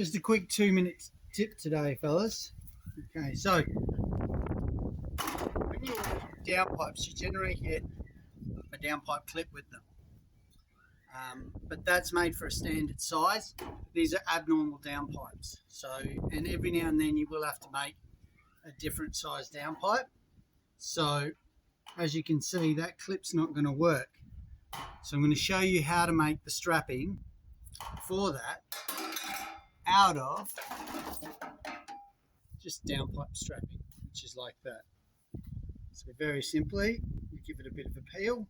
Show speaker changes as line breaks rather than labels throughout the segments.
Just a quick 2-minute tip today, fellas. Okay, so when you're downpipes, you generally get a downpipe clip with them, but that's made for a standard size. These are abnormal downpipes, so and every now and then you will have to make a different size downpipe. So as you can see, that clip's not going to work. So I'm going to show you how to make the strapping for that out of just downpipe strapping, which is like that. So very simply, you give it a bit of a peel,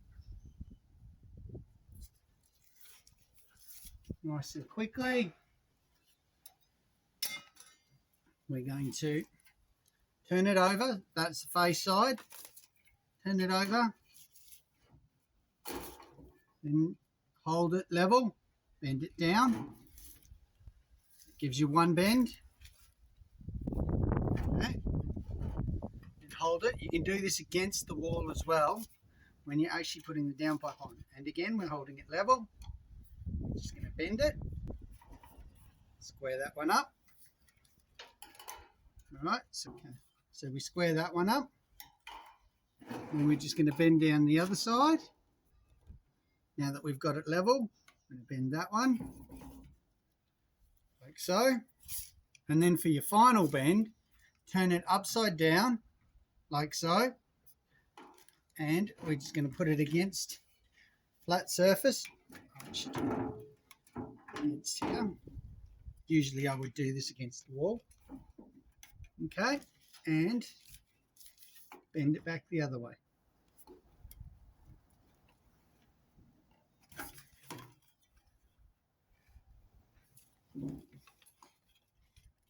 nice and quickly. We're going to turn it over. That's the face side. Turn it over. Then hold it level. Bend it down. It gives you one bend. Okay. And hold it. You can do this against the wall as well when you're actually putting the downpipe on. And again, we're holding it level. Just going to bend it. Square that one up. Alright, so we square that one up. And we're just going to bend down the other side. Now that we've got it level, I'm going to bend that one. Like so. And then for your final bend, turn it upside down, like so. And we're just going to put it against flat surface. Against here. Usually I would do this against the wall. Okay, and bend it back the other way.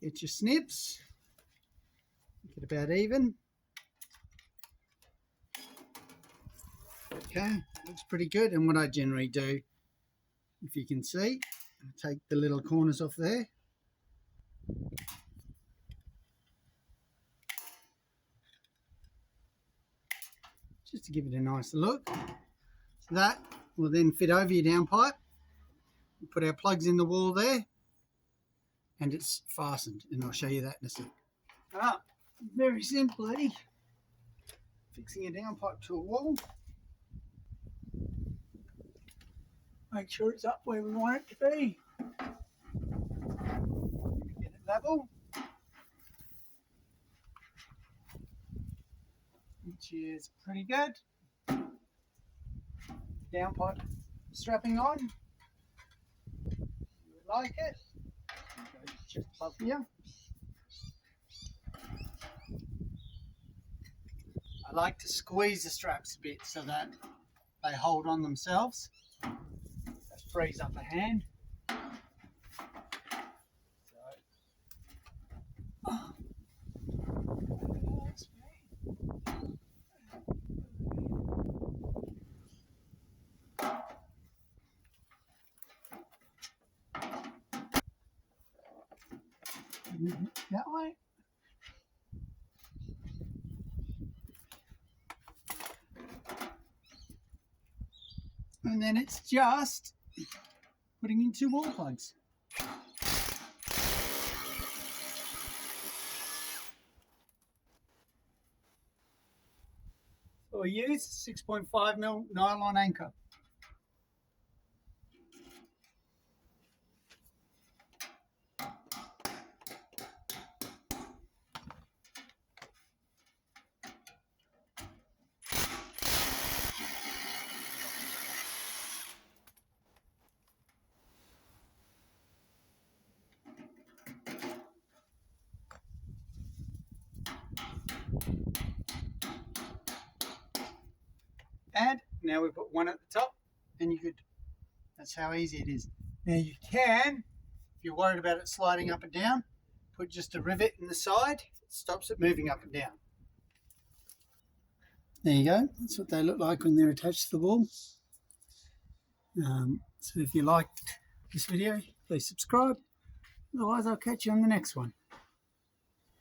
Get your snips, get about even. Okay, looks pretty good. And what I generally do, if you can see, I take the little corners off there. Just to give it a nice look. So that will then fit over your downpipe. We put our plugs in the wall there, and it's fastened, and I'll show you that in a sec. Very simply, fixing a downpipe to a wall. Make sure it's up where we want it to be. Get it level. Which is pretty good. Downpipe strapping on. You would like it. Just above here. I like to squeeze the straps a bit so that they hold on themselves. That frees up a hand. That way. And then it's just putting in 2 wall plugs. So we use 6.5mm nylon anchor. And now we put one at the top, and you're good. That's how easy it is. Now you can, if you're worried about it sliding up and down, put just a rivet in the side. It stops it moving up and down. There you go. That's what they look like when they're attached to the wall. So if you liked this video, please subscribe. Otherwise, I'll catch you on the next one.